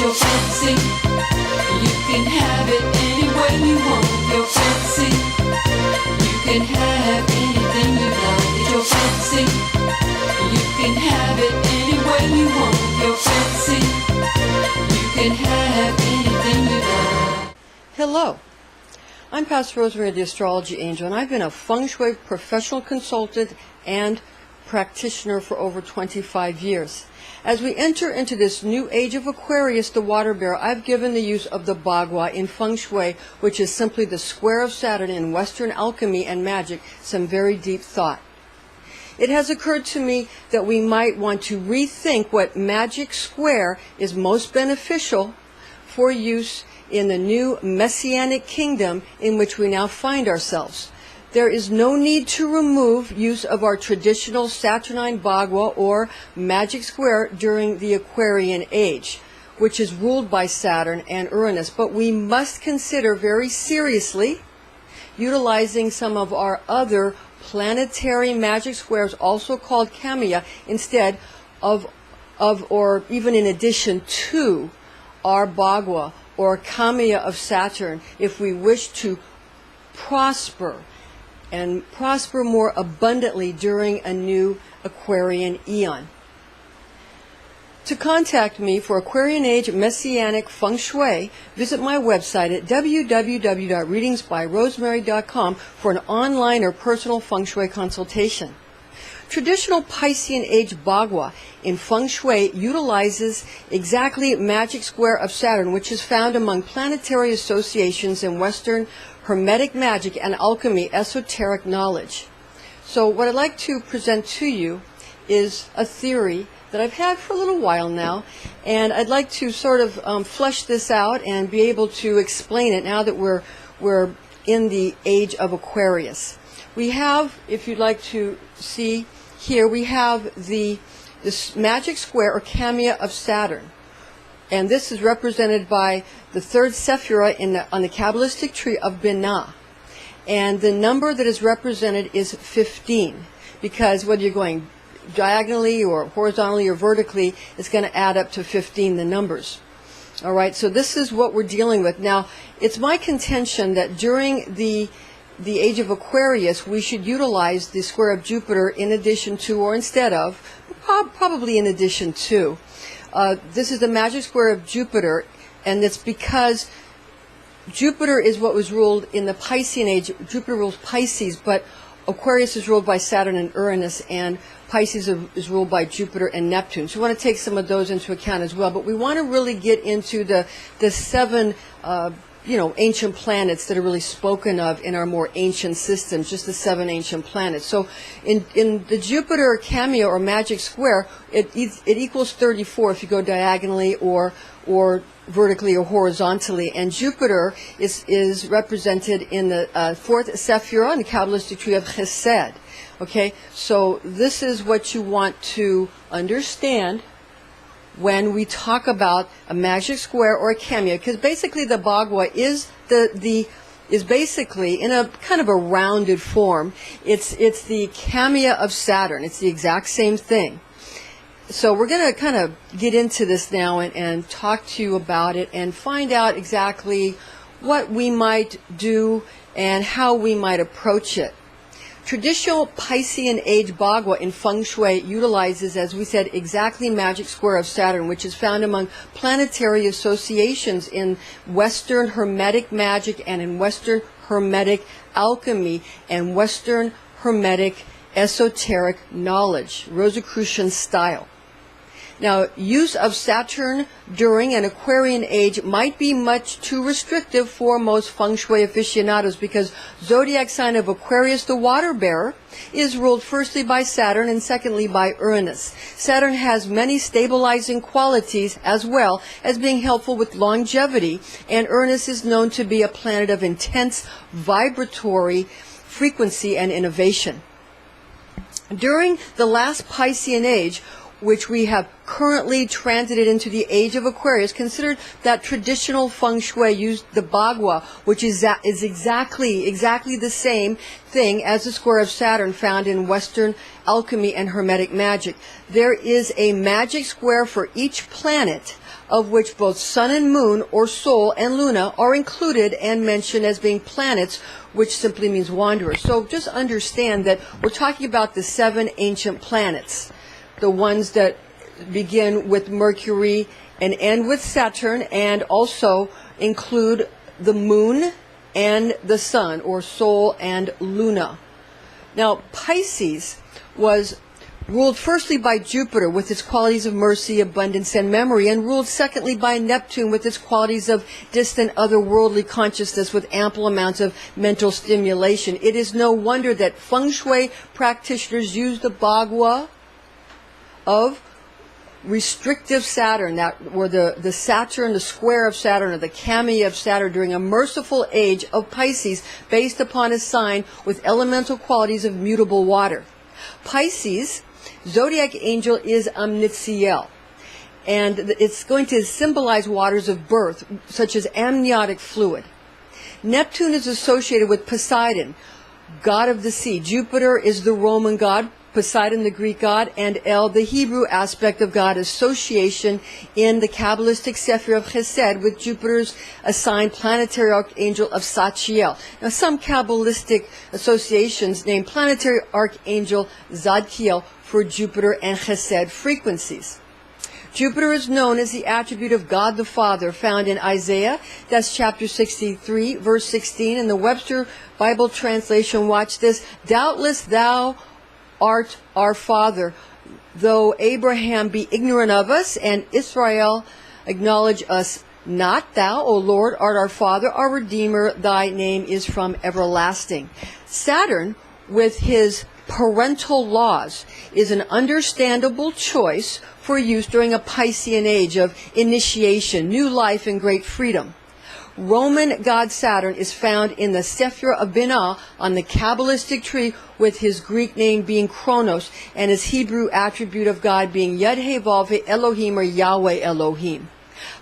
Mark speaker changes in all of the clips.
Speaker 1: your fancy. You can have it any way you want. Your fancy. You can have anything you like. It's your fancy. You can have it any way you want. Your fancy. You can have anything you like.
Speaker 2: Hello, I'm Pastor Rosemary, the Astrology Angel, and I've been a Feng Shui professional consultant and practitioner for over 25 years. As we enter into this new age of Aquarius, the water bearer, I've given the use of the Bagua in Feng Shui, which is simply the square of Saturn in Western alchemy and magic, some very deep thought. It has occurred to me that we might want to rethink what magic square is most beneficial for use in the new messianic kingdom in which we now find ourselves. There is no need to remove use of our traditional Saturnine Bagua or magic square during the Aquarian age, which is ruled by Saturn and Uranus, but we must consider very seriously utilizing some of our other planetary magic squares, also called Kamea, instead of or even in addition to our Bagua or Kamea of Saturn, if we wish to prosper and prosper more abundantly during a new Aquarian eon. To contact me for Aquarian Age Messianic Feng Shui, visit my website at www.readingsbyrosemary.com for an online or personal Feng Shui consultation. Traditional Piscean Age Bagua in Feng Shui utilizes exactly magic square of Saturn, which is found among planetary associations in Western Hermetic magic and alchemy esoteric knowledge. So what I'd like to present to you is a theory that I've had for a little while now, and I'd like to sort of flesh this out and be able to explain it now that we're in the age of Aquarius. We have, if you'd like to see here, we have this magic square or Kamea of Saturn. And this is represented by the third Sapphire on the Kabbalistic tree of Binah. And the number that is represented is 15, because whether you're going diagonally or horizontally or vertically, it's going to add up to 15, the numbers. All right, so this is what we're dealing with. Now, it's my contention that during the age of Aquarius, we should utilize the square of Jupiter in addition to, or instead of, probably in addition to. This is the magic square of Jupiter, and it's because Jupiter is what was ruled in the Piscean age. Jupiter rules Pisces, but Aquarius is ruled by Saturn and Uranus, and Pisces is ruled by Jupiter and Neptune. So we want to take some of those into account as well. But we want to really get into the seven ancient planets that are really spoken of in our more ancient systems, just the seven ancient planets. So in the Jupiter Kamea or magic square, it equals 34 if you go diagonally or vertically or horizontally. And Jupiter is represented in the fourth Sapphire on the Kabbalistic tree of Chesed. Okay, so this is what you want to understand when we talk about a magic square or a Kamea, because basically the Bagua is is basically in a kind of a rounded form. It's the Kamea of Saturn. It's the exact same thing. So we're going to kind of get into this now and talk to you about it and find out exactly what we might do and how we might approach it. Traditional Piscean Age Bagua in Feng Shui utilizes, as we said, exactly magic square of Saturn, which is found among planetary associations in Western Hermetic magic and in Western Hermetic alchemy and Western Hermetic esoteric knowledge, Rosicrucian style. Now, use of Saturn during an Aquarian age might be much too restrictive for most Feng Shui aficionados because Zodiac sign of Aquarius, the water bearer, is ruled firstly by Saturn and secondly by Uranus. Saturn has many stabilizing qualities as well as being helpful with longevity, and Uranus is known to be a planet of intense vibratory frequency and innovation. During the last Piscean age, which we have currently transited into the age of Aquarius, considered that traditional Feng Shui used the Bagua, which is exactly the same thing as the square of Saturn found in Western alchemy and Hermetic magic. There is a magic square for each planet of which both sun and moon, or sol and luna, are included and mentioned as being planets, which simply means wanderers. So just understand that we're talking about the 7 ancient planets, the ones that begin with Mercury and end with Saturn, and also include the moon and the sun, or sol and luna. Now, Pisces was ruled firstly by Jupiter with its qualities of mercy, abundance, and memory, and ruled secondly by Neptune with its qualities of distant otherworldly consciousness with ample amounts of mental stimulation. It is no wonder that Feng Shui practitioners use the Bagua of restrictive Saturn, or the Saturn, the square of Saturn, or the Kamea of Saturn, during a merciful age of Pisces, based upon a sign with elemental qualities of mutable water. Pisces, Zodiac angel, is Omnisciel, and it's going to symbolize waters of birth, such as amniotic fluid. Neptune is associated with Poseidon, god of the sea. Jupiter is the Roman god, Poseidon the Greek god, and El, the Hebrew aspect of God association in the Kabbalistic Sapphire of Chesed, with Jupiter's assigned planetary archangel of Sachiel. Now, some Kabbalistic associations name planetary archangel Zadkiel for Jupiter and Chesed frequencies. Jupiter is known as the attribute of God the Father, found in Isaiah, that's chapter 63, verse 16, in the Webster Bible translation. Watch this: doubtless thou art our Father, though Abraham be ignorant of us, and Israel acknowledge us not. Thou, O Lord, art our Father, our Redeemer, thy name is from everlasting. Saturn, with his parental laws, is an understandable choice for use during a Piscean age of initiation, new life, and great freedom. Roman god Saturn is found in the Sephir of Binah on the Kabbalistic tree, with his Greek name being Kronos and his Hebrew attribute of God being Yud-He-Vav-He Elohim, or Yahweh Elohim.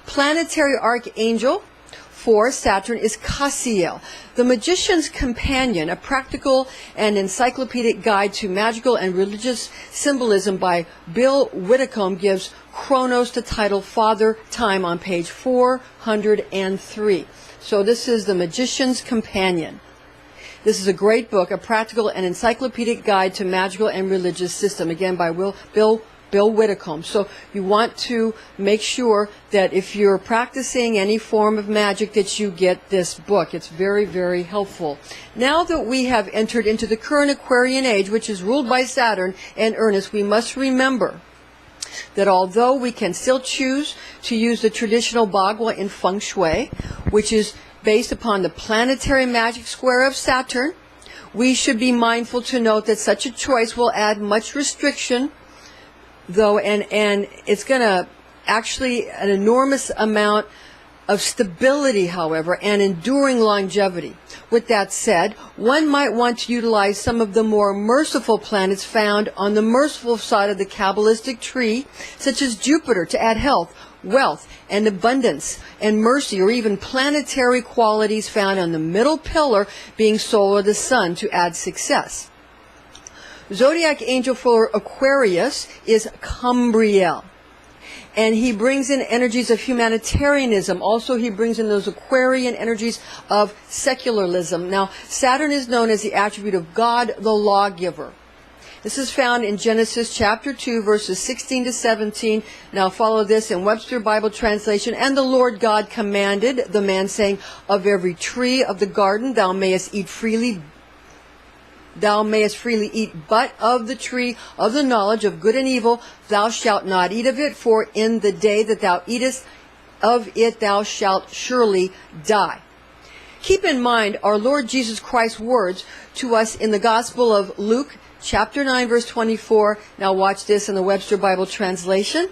Speaker 2: Planetary archangel for Saturn is Cassiel, the magician's companion, a practical and encyclopedic guide to magical and religious symbolism by Bill Whitcomb gives Kronos the title Father Time on page 403. So this is the magician's companion. This is a great book, a practical and encyclopedic guide to magical and religious system, again by Bill Whitcomb. So you want to make sure that if you're practicing any form of magic that you get this book. It's very, very helpful. Now that we have entered into the current Aquarian age, which is ruled by Saturn in earnest, we must remember that although we can still choose to use the traditional Bagua in Feng Shui, which is based upon the planetary magic square of Saturn, we should be mindful to note that such a choice will add much restriction, though, and it's going to actually an enormous amount of stability, however, and enduring longevity. With that said, one might want to utilize some of the more merciful planets found on the merciful side of the Kabbalistic tree, such as Jupiter, to add health, wealth, and abundance, and mercy, or even planetary qualities found on the middle pillar, being Sol, or the sun, to add success. Zodiac angel for Aquarius is Cambriel, and he brings in energies of humanitarianism. Also, he brings in those Aquarian energies of secularism. Now, Saturn is known as the attribute of God, the lawgiver. This is found in Genesis chapter 2, verses 16 to 17. Now follow this in Webster Bible translation. And the Lord God commanded the man, saying, of every tree of the garden thou mayest eat freely, but of the tree of the knowledge of good and evil thou shalt not eat of it, for in the day that thou eatest of it thou shalt surely die. Keep in mind our Lord Jesus Christ's words to us in the Gospel of Luke, chapter 9, verse 24. Now watch this in the Webster Bible translation.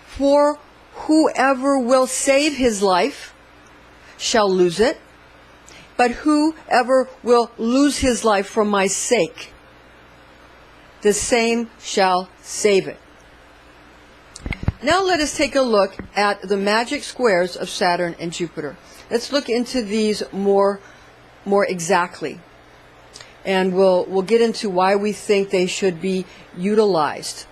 Speaker 2: For whoever will save his life shall lose it, but whoever will lose his life for my sake, the same shall save it. Now let us take a look at the magic squares of Saturn and Jupiter. Let's look into these more exactly. And we'll get into why we think they should be utilized.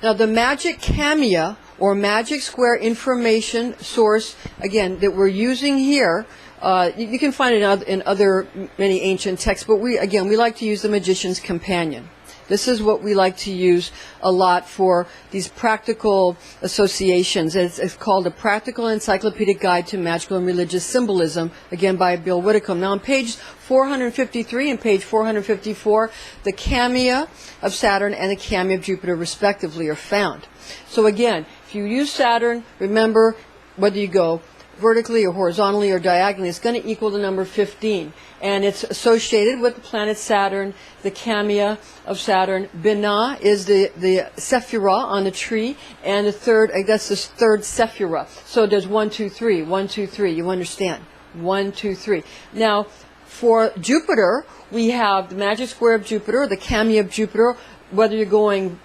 Speaker 2: Now, the magic Kamea, or magic square information source, again, that we're using here. You can find it in other many ancient texts, but we like to use the Magician's Companion. This is what we like to use a lot for these practical associations. It's called A Practical Encyclopedic Guide to Magical and Religious Symbolism, again by Bill Whitcomb. Now on page 453 and page 454, the Kamea of Saturn and the Kamea of Jupiter respectively are found. So again, if you use Saturn, remember, whether you go vertically or horizontally or diagonally, it's going to equal the number 15. And it's associated with the planet Saturn, the Kamea of Saturn. Binah is the Sephirah on the tree, and the third, that's the third Sephirah. So there's 1, 2, 3, 1, 2, 3. You understand? 1, 2, 3. Now, for Jupiter, we have the magic square of Jupiter, the Kamea of Jupiter, whether you're going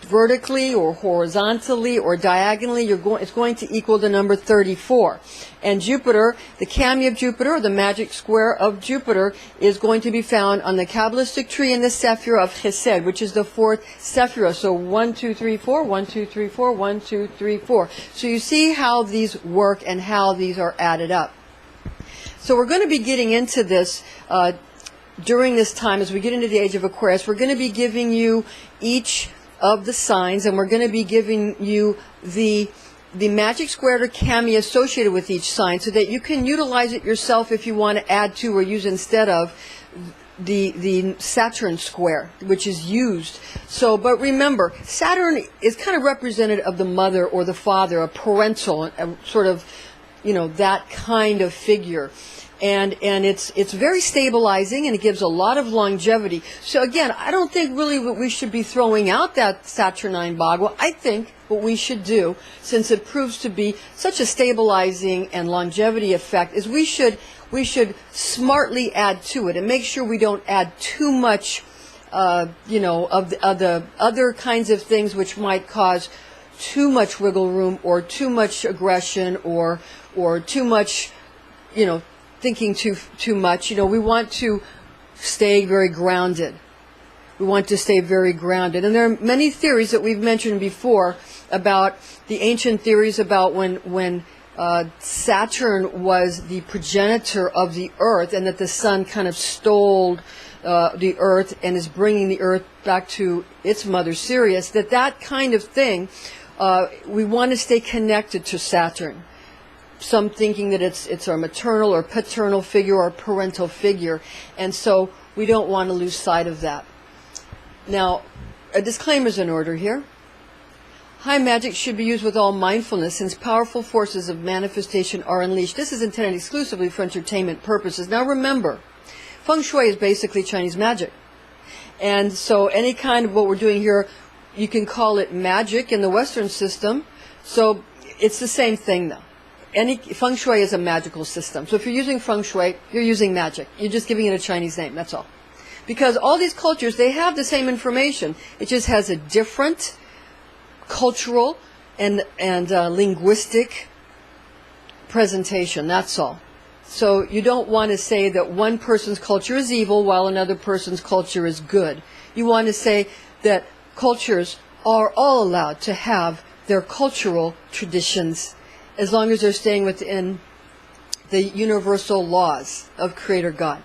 Speaker 2: vertically or horizontally or diagonally, it's going to equal the number 34. And Jupiter, the Kamea of Jupiter, the magic square of Jupiter, is going to be found on the Kabbalistic tree in the Sephirah of Chesed, which is the fourth Sephirah. So 1, 2, 3, 4, 1, 2, 3, 4, 1, 2, 3, 4. So you see how these work and how these are added up. So we're going to be getting into this during this time as we get into the age of Aquarius. We're going to be giving you each of the signs, and we're going to be giving you the magic square or Kamea associated with each sign so that you can utilize it yourself if you want to add to or use instead of the Saturn square, which is used. So, but remember, Saturn is kind of representative of the mother or the father, a parental, a sort of, that kind of figure. And it's very stabilizing, and it gives a lot of longevity. So again, I don't think really we should be throwing out that Saturnine Bagua. I think what we should do, since it proves to be such a stabilizing and longevity effect, is we should smartly add to it and make sure we don't add too much, of the other kinds of things which might cause too much wiggle room or too much aggression or too much, thinking too much. We want to stay very grounded. We want to stay very grounded. And there are many theories that we've mentioned before about the ancient theories about when Saturn was the progenitor of the Earth, and that the Sun kind of stole the Earth and is bringing the Earth back to its mother Sirius, that kind of thing, we want to stay connected to Saturn. Some thinking that it's our maternal or paternal figure or parental figure, and so we don't want to lose sight of that. Now, a disclaimer's in order here. High magic should be used with all mindfulness, since powerful forces of manifestation are unleashed. This is intended exclusively for entertainment purposes. Now remember, Feng Shui is basically Chinese magic, and so any kind of what we're doing here, you can call it magic in the Western system. So it's the same thing though. Feng Shui is a magical system. So if you're using Feng Shui, you're using magic. You're just giving it a Chinese name, that's all. Because all these cultures, they have the same information. It just has a different cultural and linguistic presentation, that's all. So you don't want to say that one person's culture is evil while another person's culture is good. You want to say that cultures are all allowed to have their cultural traditions, as long as they're staying within the universal laws of Creator God.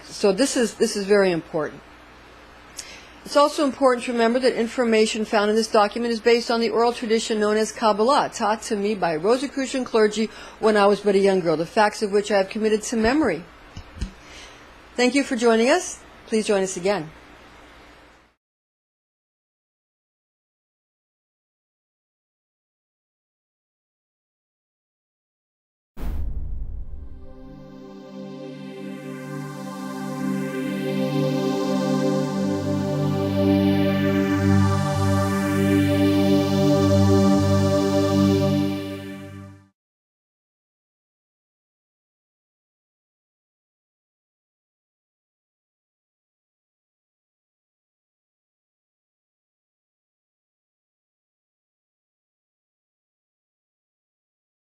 Speaker 2: So this is very important. It's also important to remember that information found in this document is based on the oral tradition known as Kabbalah, taught to me by Rosicrucian clergy when I was but a young girl, the facts of which I have committed to memory. Thank you for joining us. Please join us again.